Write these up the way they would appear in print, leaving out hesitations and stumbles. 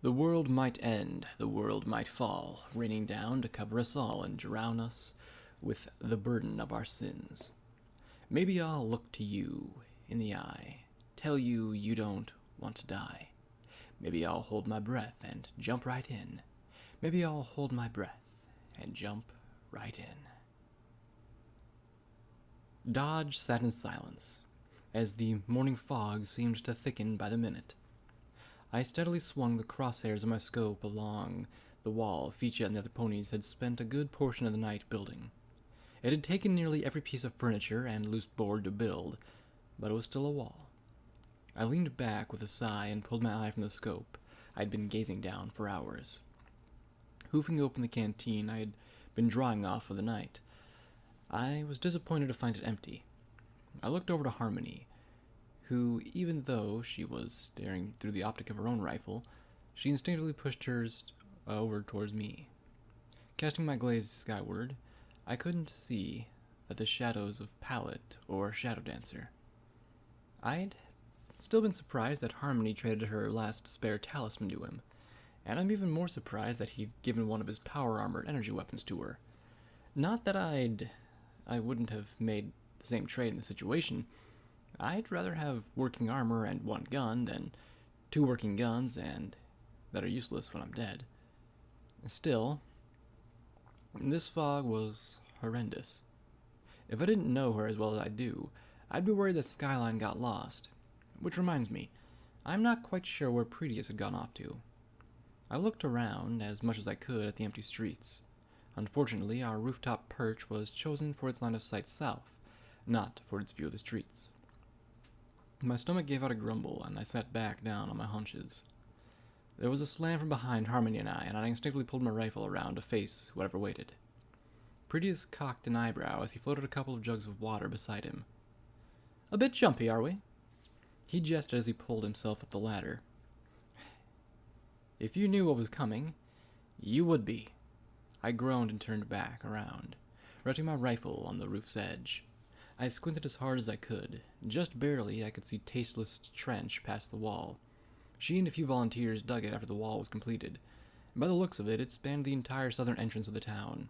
The world might end, the world might fall, raining down to cover us all and drown us with the burden of our sins. Maybe I'll look to you in the eye, tell you you don't want to die. Maybe I'll hold my breath and jump right in. Maybe I'll hold my breath and jump right in. Dodge sat in silence, as the morning fog seemed to thicken by the minute. I steadily swung the crosshairs of my scope along the wall Ficha and the other ponies had spent a good portion of the night building. It had taken nearly every piece of furniture and loose board to build, but it was still a wall. I leaned back with a sigh and pulled my eye from the scope I had been gazing down for hours. Hoofing open the canteen I had been drawing off for the night, I was disappointed to find it empty. I looked over to Harmony, who, even though she was staring through the optic of her own rifle, she instinctively pushed hers over towards me. Casting my gaze skyward, I couldn't see that the shadows of Pallet or Shadow Dancer. I'd still been surprised that Harmony traded her last spare talisman to him, and I'm even more surprised that he'd given one of his power-armored energy weapons to her. Not that I wouldn't have made the same trade in the situation. I'd rather have working armor and one gun than two working guns and that are useless when I'm dead. Still, this fog was horrendous. If I didn't know her as well as I do, I'd be worried that Skyline got lost. Which reminds me, I'm not quite sure where Pretius had gone off to. I looked around as much as I could at the empty streets. Unfortunately, our rooftop perch was chosen for its line of sight south, not for its view of the streets. My stomach gave out a grumble, and I sat back down on my haunches. There was a slam from behind Harmony and I instinctively pulled my rifle around to face whatever waited. Pretius cocked an eyebrow as he floated a couple of jugs of water beside him. "A bit jumpy, are we?" He gestured as he pulled himself up the ladder. "If you knew what was coming, you would be." I groaned and turned back around, resting my rifle on the roof's edge. I squinted as hard as I could. Just barely I could see Tasteless' trench past the wall. She and a few volunteers dug it after the wall was completed. By the looks of it, it spanned the entire southern entrance of the town.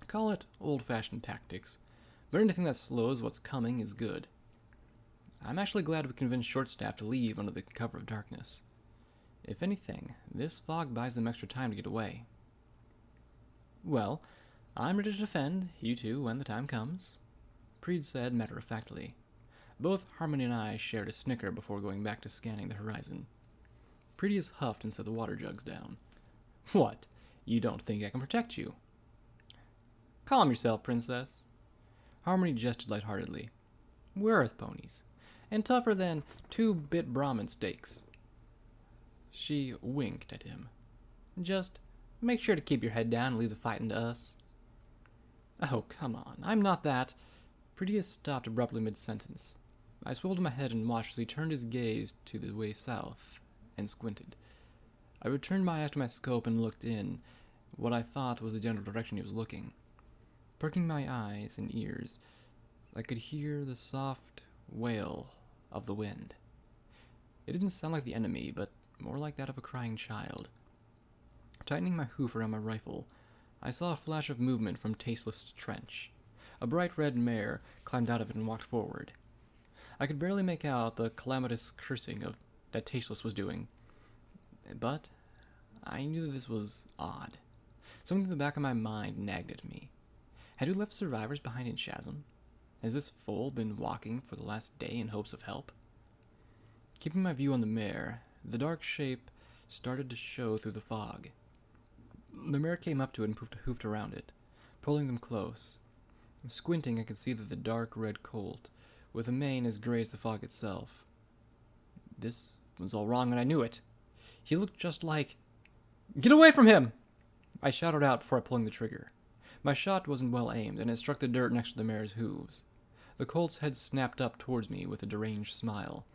Call it old-fashioned tactics, but anything that slows what's coming is good. I'm actually glad we convinced Shortstaff to leave under the cover of darkness. If anything, this fog buys them extra time to get away. "Well, I'm ready to defend you two when the time comes," Preed said matter-of-factly. Both Harmony and I shared a snicker before going back to scanning the horizon. Pretius huffed and set the water jugs down. "What? You don't think I can protect you?" "Calm yourself, princess." Harmony gestured lightheartedly. "We're Earth ponies, and tougher than 2-bit Brahmin steaks." She winked at him. "Just make sure to keep your head down and leave the fighting to us." "Oh, come on, I'm not that." Pretius stopped abruptly mid-sentence. I swiveled my head and watched as he turned his gaze to the way south, and squinted. I returned my eyes to my scope and looked in what I thought was the general direction he was looking. Perking my eyes and ears, I could hear the soft wail of the wind. It didn't sound like the enemy, but more like that of a crying child. Tightening my hoof around my rifle, I saw a flash of movement from Tasteless' trench. A bright red mare climbed out of it and walked forward. I could barely make out the calamitous cursing that Tasteless was doing, but I knew that this was odd. Something in the back of my mind nagged at me. Had we left survivors behind in Chasm? Has this foal been walking for the last day in hopes of help? Keeping my view on the mare, the dark shape started to show through the fog. The mare came up to it and hoofed around it, pulling them close. Squinting, I could see that the dark red colt, with a mane as gray as the fog itself. This was all wrong, and I knew it. He looked just like... "Get away from him!" I shouted out before pulling the trigger. My shot wasn't well aimed, and it struck the dirt next to the mare's hooves. The colt's head snapped up towards me with a deranged smile.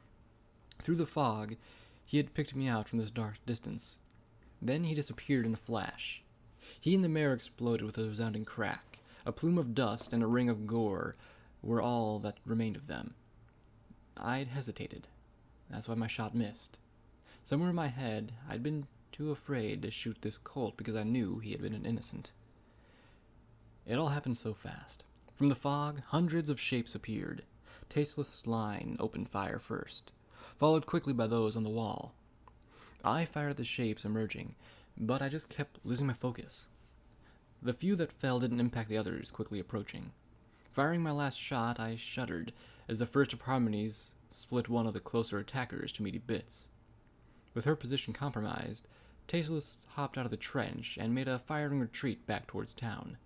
Through the fog, he had picked me out from this dark distance. Then he disappeared in a flash. He and the mare exploded with a resounding crack. A plume of dust and a ring of gore were all that remained of them. I'd hesitated. That's why my shot missed. Somewhere in my head, I'd been too afraid to shoot this colt because I knew he had been an innocent. It all happened so fast. From the fog, hundreds of shapes appeared. Tasteless swine opened fire first, followed quickly by those on the wall. I fired at the shapes emerging, but I just kept losing my focus. The few that fell didn't impact the others quickly approaching. Firing my last shot, I shuddered as the first of Harmony's split one of the closer attackers to meaty bits. With her position compromised, Tasteless hopped out of the trench and made a firing retreat back towards town.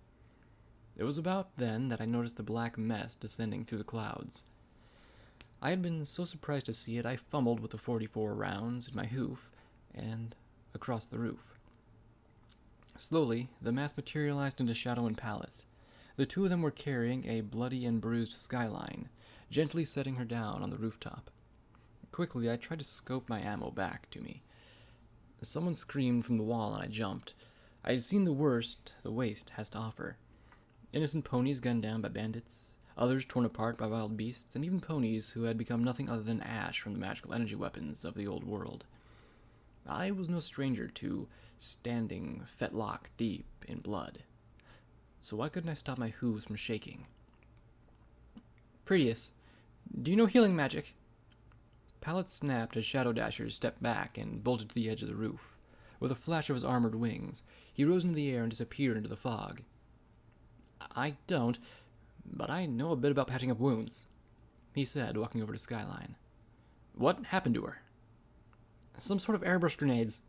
It was about then that I noticed the black mess descending through the clouds. I had been so surprised to see it, I fumbled with the 44 rounds in my hoof and across the roof. Slowly, the mass materialized into Shadow and Pallet. The two of them were carrying a bloody and bruised Skyline, gently setting her down on the rooftop. Quickly, I tried to scope my ammo back to me. Someone screamed from the wall and I jumped. I had seen the worst the waste has to offer. Innocent ponies gunned down by bandits, others torn apart by wild beasts, and even ponies who had become nothing other than ash from the magical energy weapons of the old world. I was no stranger to standing fetlock deep in blood. So why couldn't I stop my hooves from shaking? Prettiest, do you know healing magic? Pallet snapped as Shadow Dasher stepped back and bolted to the edge of the roof. With a flash of his armored wings, he rose into the air and disappeared into the fog. I don't, but I know a bit about patching up wounds, he said, walking over to Skyline. What happened to her? Some sort of airbrush grenades,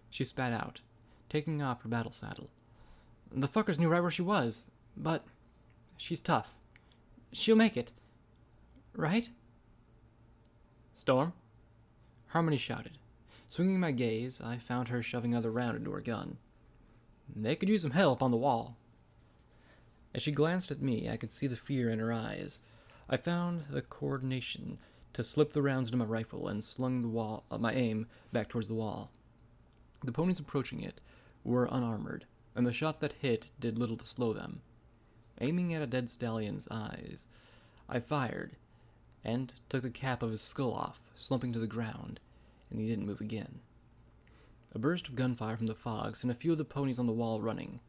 she spat out, taking off her battle saddle. The fuckers knew right where she was, but she's tough. She'll make it. Right? Storm? Harmony shouted. Swinging my gaze, I found her shoving another round into her gun. They could use some help on the wall. As she glanced at me, I could see the fear in her eyes. I found the coordination to slip the rounds into my rifle and slung my aim back towards the wall. The ponies approaching it were unarmored, and the shots that hit did little to slow them. Aiming at a dead stallion's eyes, I fired, and took the cap of his skull off, slumping to the ground, and he didn't move again. A burst of gunfire from the fog sent a few of the ponies on the wall running.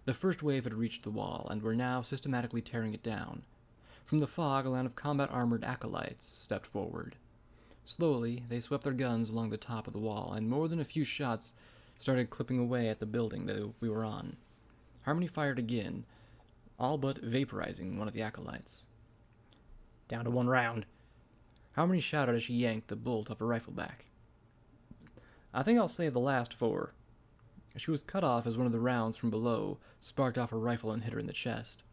The first wave had reached the wall, and were now systematically tearing it down. From the fog, a line of combat-armored acolytes stepped forward. Slowly, they swept their guns along the top of the wall, and more than a few shots started clipping away at the building that we were on. Harmony fired again, all but vaporizing one of the acolytes. Down to one round, Harmony shouted as she yanked the bolt of her rifle back. I think I'll save the last for... She was cut off as one of the rounds from below sparked off her rifle and hit her in the chest.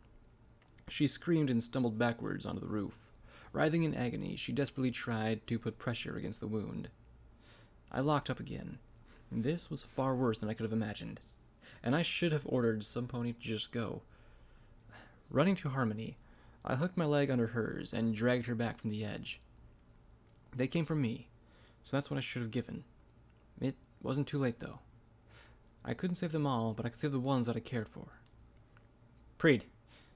She screamed and stumbled backwards onto the roof. Writhing in agony, she desperately tried to put pressure against the wound. I locked up again. This was far worse than I could have imagined, and I should have ordered some pony to just go. Running to Harmony, I hooked my leg under hers and dragged her back from the edge. They came from me, so that's what I should have given. It wasn't too late, though. I couldn't save them all, but I could save the ones that I cared for. Preed,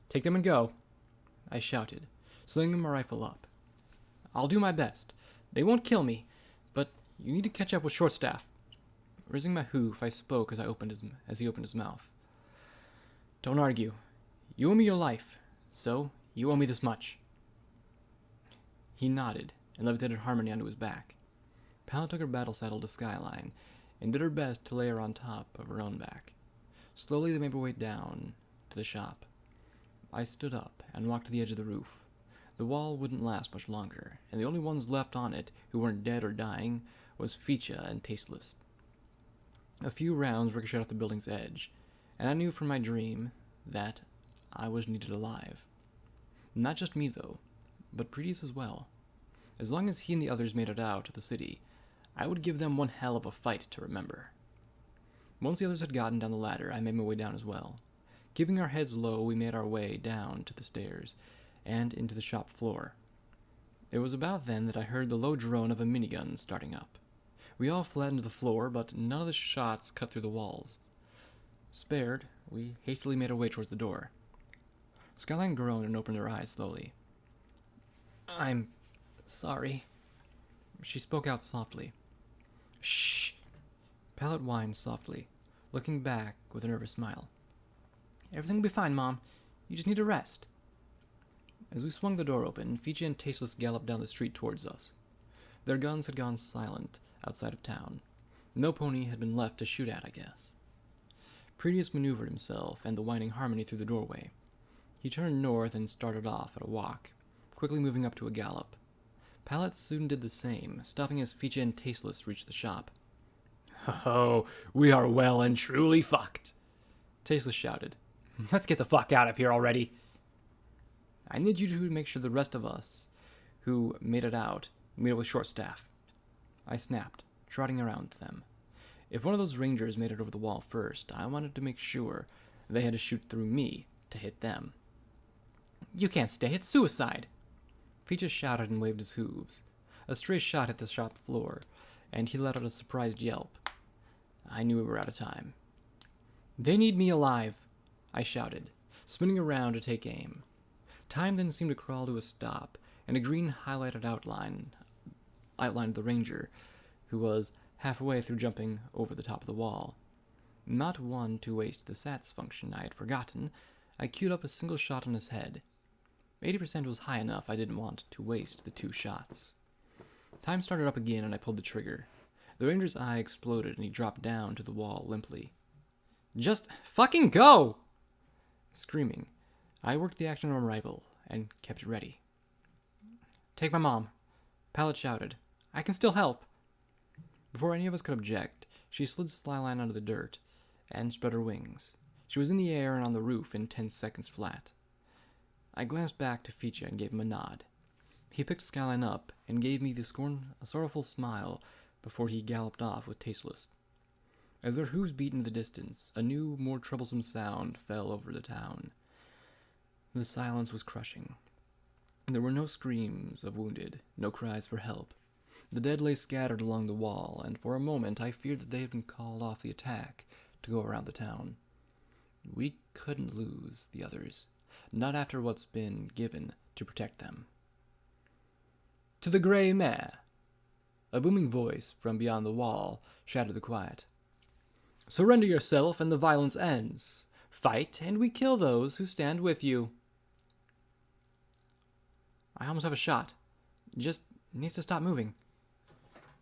take them and go, I shouted, slinging my rifle up. I'll do my best. They won't kill me, but you need to catch up with Shortstaff. Raising my hoof, I spoke as he opened his mouth. Don't argue. You owe me your life, so you owe me this much. He nodded and levitated Harmony onto his back. Pal took her battle saddle to Skyline and did her best to lay her on top of her own back. Slowly they made their way down to the shop. I stood up and walked to the edge of the roof. The wall wouldn't last much longer, and the only ones left on it who weren't dead or dying was Fecha and Tasteless. A few rounds ricocheted off the building's edge, and I knew from my dream that I was needed alive. Not just me, though, but Preetius as well. As long as he and the others made it out of the city, I would give them one hell of a fight to remember. Once the others had gotten down the ladder, I made my way down as well. Keeping our heads low, we made our way down to the stairs and into the shop floor. It was about then that I heard the low drone of a minigun starting up. We all fled into the floor, but none of the shots cut through the walls. Spared, we hastily made our way towards the door. Skyline groaned and opened her eyes slowly. I'm sorry. She spoke out softly. Shh! Pallet whined softly, looking back with a nervous smile. Everything will be fine, Mom. You just need to rest. As we swung the door open, Fiji and Tasteless galloped down the street towards us. Their guns had gone silent outside of town. No pony had been left to shoot at, I guess. Pretius maneuvered himself and the whining Harmony through the doorway. He turned north and started off at a walk, quickly moving up to a gallop. Pallet soon did the same, stopping as Fiji and Tasteless reached the shop. "Oh, we are well and truly fucked," Tasteless shouted. "Let's get the fuck out of here already." "I need you to make sure the rest of us who made it out meet up with Shortstaff," I snapped, trotting around to them. If one of those rangers made it over the wall first, I wanted to make sure they had to shoot through me to hit them. "You can't stay, it's suicide!" Fiji shouted and waved his hooves. A stray shot hit the shop floor, and he let out a surprised yelp. I knew we were out of time. "They need me alive," I shouted, spinning around to take aim. Time then seemed to crawl to a stop, and a green highlighted outlined the ranger, who was halfway through jumping over the top of the wall. Not one to waste the SATS function I had forgotten, I queued up a single shot on his head. 80% was high enough I didn't want to waste the 2 shots. Time started up again and I pulled the trigger. The ranger's eye exploded and he dropped down to the wall limply. "Just fucking go!" Screaming, I worked the action on my rifle and kept it ready. "Take my mom," Pallet shouted. "I can still help." Before any of us could object, she slid Slyline onto the dirt and spread her wings. She was in the air and on the roof in 10 seconds flat. I glanced back to Fiji and gave him a nod. He picked Skyline up and gave me a sorrowful smile before he galloped off with Tasteless. As their hooves beat in the distance, a new, more troublesome sound fell over the town. The silence was crushing. There were no screams of wounded, no cries for help. The dead lay scattered along the wall, and for a moment I feared that they had been called off the attack to go around the town. We couldn't lose the others, not after what's been given to protect them. "To the Grey Mare!" A booming voice from beyond the wall shattered the quiet. "Surrender yourself and the violence ends. Fight and we kill those who stand with you." "I almost have a shot. Just needs to stop moving."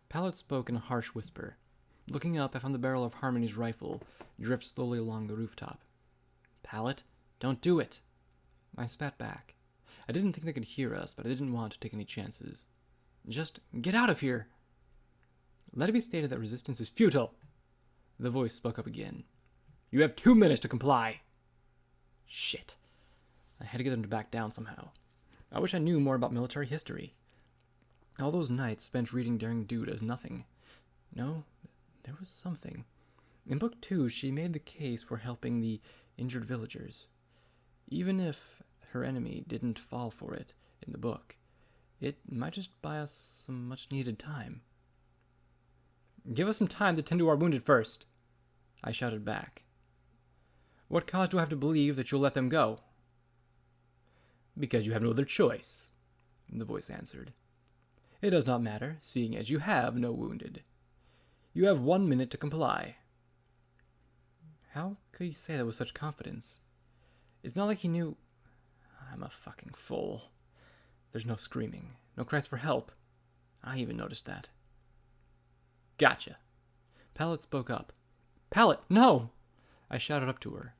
Pallet spoke in a harsh whisper. Looking up, I found the barrel of Harmony's rifle drift slowly along the rooftop. "Pallet, don't do it." I spat back. I didn't think they could hear us, but I didn't want to take any chances. "Just get out of here." "Let it be stated that resistance is futile." The voice spoke up again. "You have 2 minutes to comply." Shit. I had to get them to back down somehow. I wish I knew more about military history. All those nights spent reading Daring Dude as nothing. No, there was something. In Book 2, she made the case for helping the injured villagers. Even if her enemy didn't fall for it in the book, it might just buy us some much-needed time. "Give us some time to tend to our wounded first," I shouted back. "What cause do I have to believe that you'll let them go?" "Because you have no other choice," the voice answered. "It does not matter, seeing as you have no wounded. You have 1 minute to comply." How could he say that with such confidence? It's not like he knew. I'm a fucking fool. There's no screaming, no cries for help. I even noticed that. "Gotcha." Pallet spoke up. "Pallet, no!" I shouted up to her.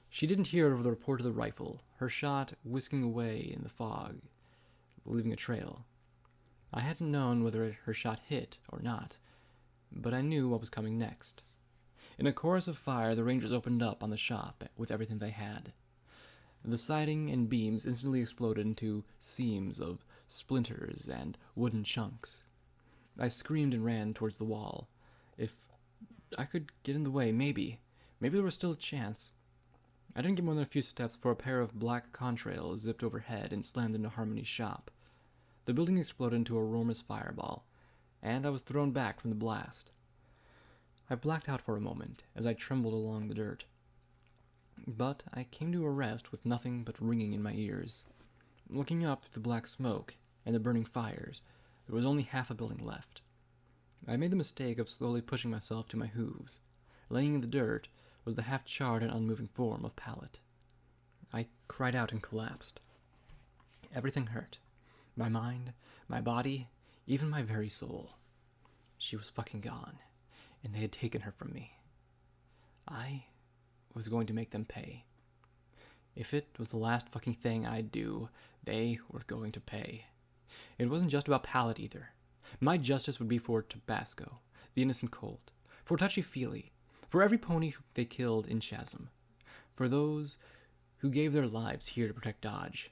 She didn't hear over the report of the rifle, her shot whisking away in the fog, leaving a trail. I hadn't known whether her shot hit or not, but I knew what was coming next. In a chorus of fire, the Rangers opened up on the shop with everything they had. The siding and beams instantly exploded into seams of splinters and wooden chunks. I screamed and ran towards the wall. If I could get in the way, maybe there was still a chance. I didn't get more than a few steps before a pair of black contrails zipped overhead and slammed into Harmony's shop. The building exploded into a enormous fireball, and I was thrown back from the blast. I blacked out for a moment as I trembled along the dirt. But I came to a rest with nothing but ringing in my ears. Looking up through the black smoke and the burning fires, there was only half a building left. I made the mistake of slowly pushing myself to my hooves. Laying in the dirt was the half-charred and unmoving form of Pallet. I cried out and collapsed. Everything hurt. My mind, my body, even my very soul. She was fucking gone, and they had taken her from me. I was going to make them pay. If it was the last fucking thing I'd do, they were going to pay. It wasn't just about Pallet either. My justice would be for Tabasco, the innocent colt, for Touchy-Feely, for every pony they killed in Chasm, for those who gave their lives here to protect Dodge.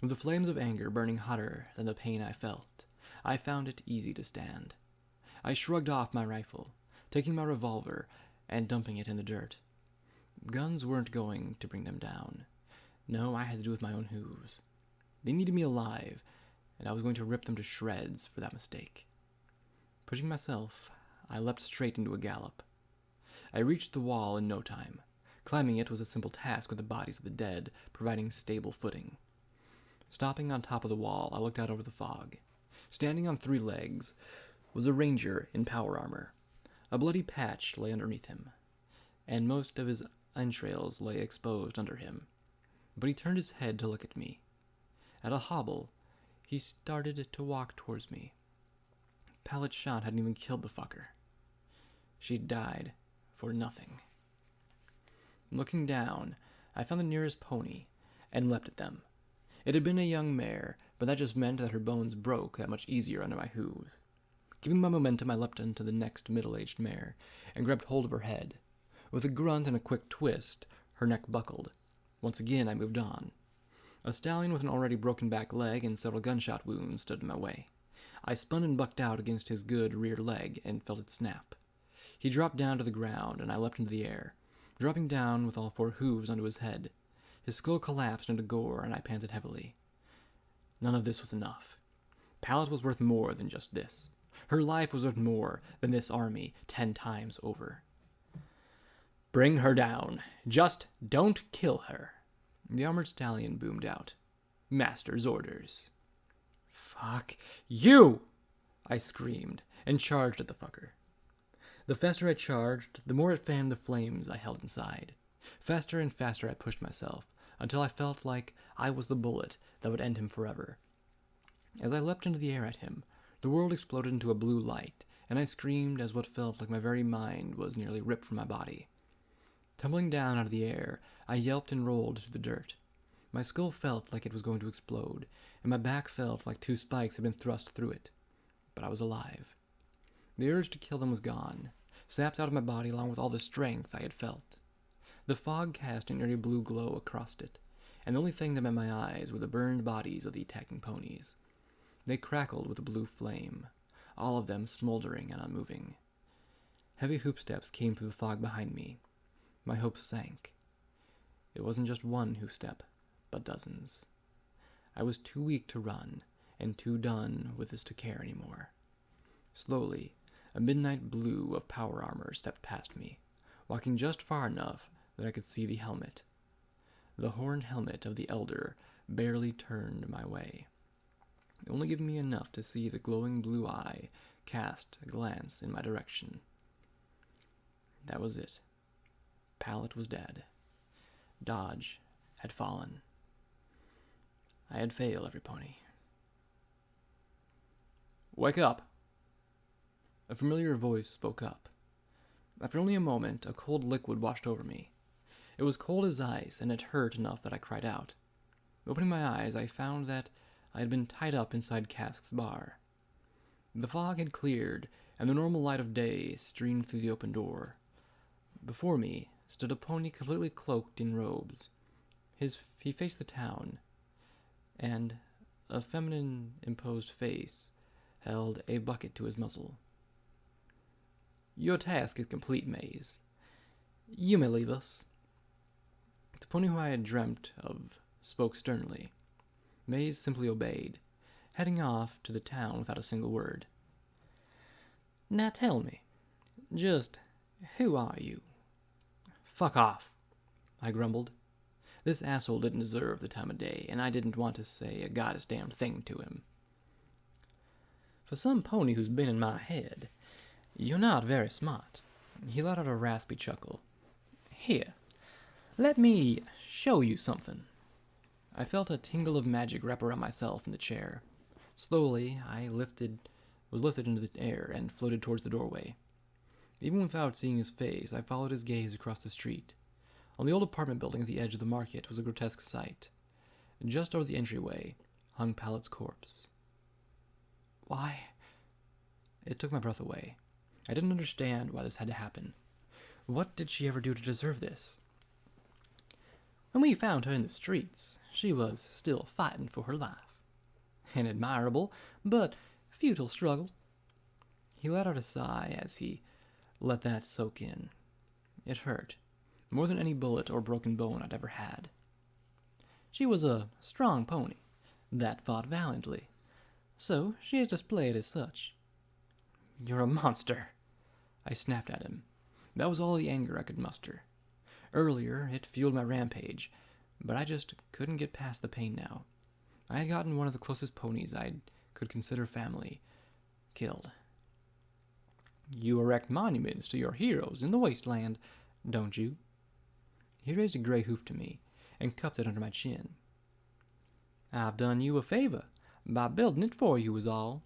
With the flames of anger burning hotter than the pain I felt, I found it easy to stand. I shrugged off my rifle, taking my revolver and dumping it in the dirt. Guns weren't going to bring them down. No, I had to do with my own hooves. They needed me alive, and I was going to rip them to shreds for that mistake. Pushing myself, I leapt straight into a gallop. I reached the wall in no time. Climbing it was a simple task with the bodies of the dead providing stable footing. Stopping on top of the wall, I looked out over the fog. Standing on 3 legs was a ranger in power armor. A bloody patch lay underneath him, and most of his entrails lay exposed under him. But he turned his head to look at me. At a hobble, he started to walk towards me. Pallet's shot hadn't even killed the fucker. She died for nothing. Looking down, I found the nearest pony and leapt at them. It had been a young mare, but that just meant that her bones broke that much easier under my hooves. Keeping my momentum, I leapt into the next middle-aged mare and grabbed hold of her head. With a grunt and a quick twist, her neck buckled. Once again, I moved on. A stallion with an already broken back leg and several gunshot wounds stood in my way. I spun and bucked out against his good rear leg and felt it snap. He dropped down to the ground, and I leapt into the air, dropping down with all 4 hooves onto his head. His skull collapsed into gore, and I panted heavily. None of this was enough. Pallet was worth more than just this. Her life was worth more than this army 10 times over. "Bring her down. Just don't kill her," the armored stallion boomed out. "Master's orders." "Fuck you!" I screamed, and charged at the fucker. The faster I charged, the more it fanned the flames I held inside. Faster and faster I pushed myself, until I felt like I was the bullet that would end him forever. As I leapt into the air at him, the world exploded into a blue light, and I screamed as what felt like my very mind was nearly ripped from my body. Tumbling down out of the air, I yelped and rolled through the dirt. My skull felt like it was going to explode, and my back felt like 2 spikes had been thrust through it. But I was alive. The urge to kill them was gone, sapped out of my body along with all the strength I had felt. The fog cast an eerie blue glow across it, and the only thing that met my eyes were the burned bodies of the attacking ponies. They crackled with a blue flame, all of them smoldering and unmoving. Heavy hoop steps came through the fog behind me. My hopes sank. It wasn't just 1 hoof step, but dozens. I was too weak to run, and too done with this to care anymore. Slowly, a midnight blue of power armor stepped past me, walking just far enough that I could see the helmet. The horned helmet of the Elder barely turned my way, only giving me enough to see the glowing blue eye cast a glance in my direction. That was it. Pallet was dead. Dodge had fallen. I had failed every pony. "Wake up!" A familiar voice spoke up. After only a moment, a cold liquid washed over me. It was cold as ice, and it hurt enough that I cried out. Opening my eyes, I found that I had been tied up inside Cask's bar. The fog had cleared, and the normal light of day streamed through the open door. Before me stood a pony completely cloaked in robes. He faced the town, and a feminine imposed face held a bucket to his muzzle. "Your task is complete, Maze. You may leave us." The pony who I had dreamt of spoke sternly. Maze simply obeyed, heading off to the town without a single word. "Now tell me, just who are you?" "Fuck off," I grumbled. This asshole didn't deserve the time of day, and I didn't want to say a goddess damned thing to him. For some pony who's been in my head, you're not very smart. He let out a raspy chuckle. Here, let me show you something. I felt a tingle of magic wrap around myself in the chair. Slowly, was lifted into the air and floated towards the doorway. Even without seeing his face, I followed his gaze across the street. On the old apartment building at the edge of the market was a grotesque sight. Just over the entryway hung Pallet's corpse. Why? It took my breath away. I didn't understand why this had to happen. What did she ever do to deserve this? When we found her in the streets, she was still fighting for her life. An admirable, but futile struggle. He let out a sigh as he let that soak in. It hurt, more than any bullet or broken bone I'd ever had. She was a strong pony that fought valiantly, so she is displayed as such. You're a monster, I snapped at him. That was all the anger I could muster. Earlier, it fueled my rampage, but I just couldn't get past the pain now. I had gotten one of the closest ponies I could consider family killed. You erect monuments to your heroes in the wasteland, don't you? He raised a gray hoof to me and cupped it under my chin. I've done you a favor by building it for you is all.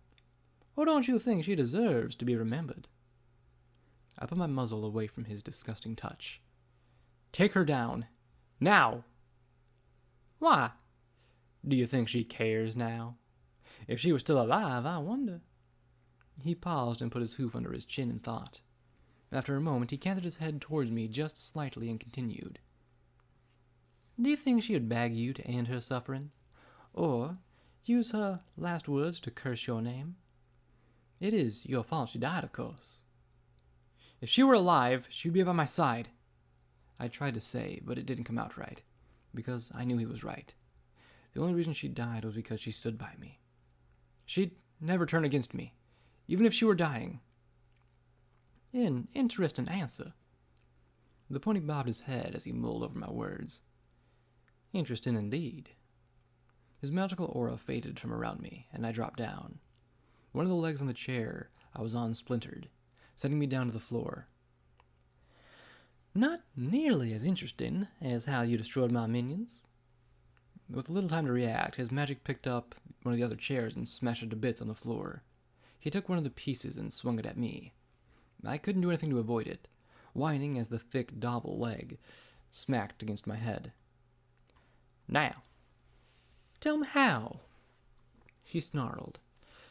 Or don't you think she deserves to be remembered? I put my muzzle away from his disgusting touch. Take her down. Now! Why? Do you think she cares now? If she was still alive, I wonder. He paused and put his hoof under his chin in thought. After a moment, he canted his head towards me just slightly and continued. Do you think she would bag you to end her suffering? Or use her last words to curse your name? It is your fault she died, of course. If she were alive, she'd be by my side. I tried to say, but it didn't come out right, because I knew he was right. The only reason she died was because she stood by me. She'd never turn against me, even if she were dying. An interesting answer. The pony bobbed his head as he mulled over my words. Interesting indeed. His magical aura faded from around me, and I dropped down. One of the legs on the chair I was on splintered, sending me down to the floor. Not nearly as interesting as how you destroyed my minions. With little time to react, his magic picked up one of the other chairs and smashed it to bits on the floor. He took one of the pieces and swung it at me. I couldn't do anything to avoid it, whining as the thick Dovel leg smacked against my head. Now, tell me how. He snarled,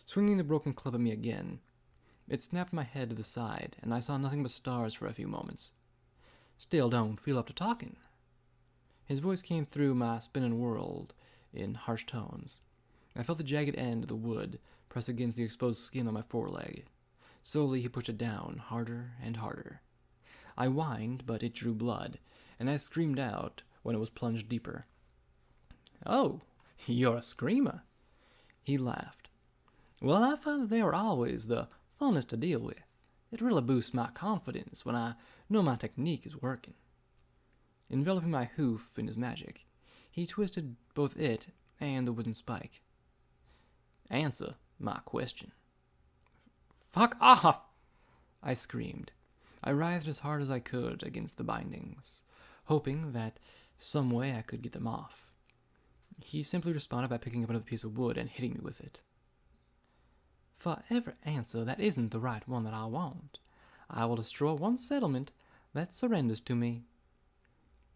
swinging the broken club at me again. It snapped my head to the side, and I saw nothing but stars for a few moments. Still don't feel up to talking. His voice came through my spinning world in harsh tones. I felt the jagged end of the wood press against the exposed skin on my foreleg. Slowly he pushed it down, harder and harder. I whined, but it drew blood, and I screamed out when it was plunged deeper. Oh, you're a screamer. He laughed. Well, I find that they are always the funnest to deal with. It really boosts my confidence when I know my technique is working. Enveloping my hoof in his magic, he twisted both it and the wooden spike. Answer my question. Fuck off! I screamed. I writhed as hard as I could against the bindings, hoping that some way I could get them off. He simply responded by picking up another piece of wood and hitting me with it. For every answer that isn't the right one that I want, I will destroy one settlement that surrenders to me.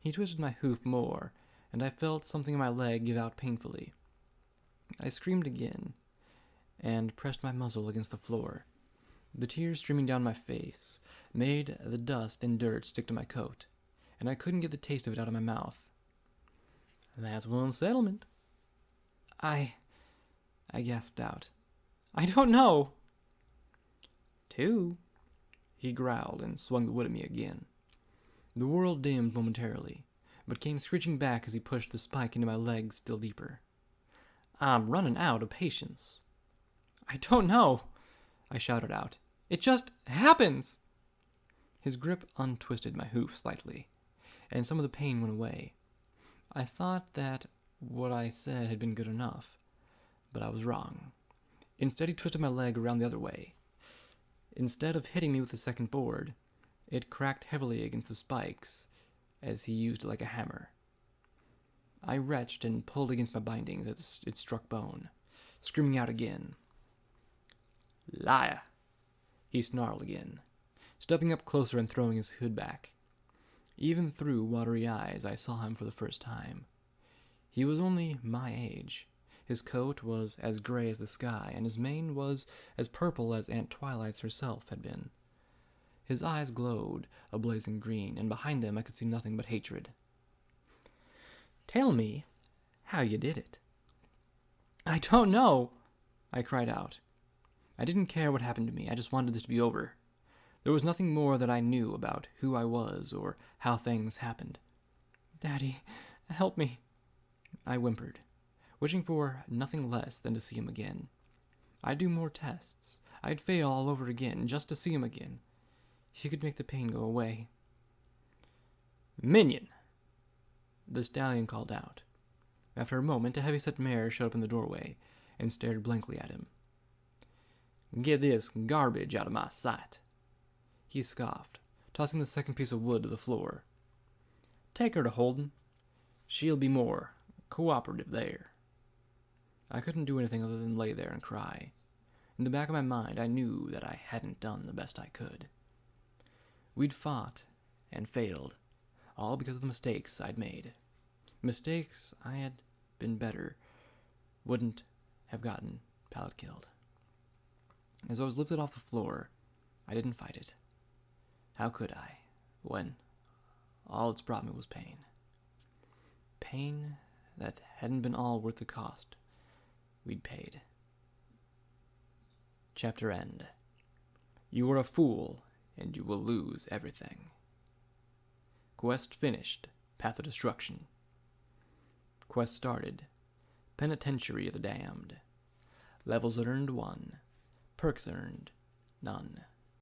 He twisted my hoof more, and I felt something in my leg give out painfully. I screamed again, and pressed my muzzle against the floor. The tears streaming down my face made the dust and dirt stick to my coat, and I couldn't get the taste of it out of my mouth. That's one settlement. I gasped out. I don't know. 2. He growled and swung the wood at me again. The world dimmed momentarily, but came screeching back as he pushed the spike into my leg still deeper. I'm running out of patience. I don't know, I shouted out. It just happens. His grip untwisted my hoof slightly, and some of the pain went away. I thought that what I said had been good enough, but I was wrong. Instead, he twisted my leg around the other way. Instead of hitting me with the second board, it cracked heavily against the spikes as he used it like a hammer. I retched and pulled against my bindings as it struck bone, screaming out again. "Liar!" he snarled again, stepping up closer and throwing his hood back. Even through watery eyes, I saw him for the first time. He was only my age. His coat was as gray as the sky, and his mane was as purple as Aunt Twilight's herself had been. His eyes glowed a blazing green, and behind them I could see nothing but hatred. "Tell me how you did it." "I don't know," I cried out. I didn't care what happened to me. I just wanted this to be over. There was nothing more that I knew about who I was or how things happened. "Daddy, help me," I whimpered, wishing for nothing less than to see him again. I'd do more tests. I'd fail all over again just to see him again. He could make the pain go away. "Minion!" the stallion called out. After a moment, a heavy-set mare showed up in the doorway and stared blankly at him. "Get this garbage out of my sight," he scoffed, tossing the second piece of wood to the floor. "Take her to Holden. She'll be more cooperative there." I couldn't do anything other than lay there and cry. In the back of my mind, I knew that I hadn't done the best I could. We'd fought and failed, all because of the mistakes I'd made. Mistakes I had been better wouldn't have gotten pallet killed. As I was lifted off the floor, I didn't fight it. How could I, when all it's brought me was pain? Pain that hadn't been all worth the cost we'd paid. Chapter end. You are a fool, and you will lose everything. Quest finished. Path of Destruction. Quest started. Penitentiary of the Damned. Levels earned 1. Perks earned none.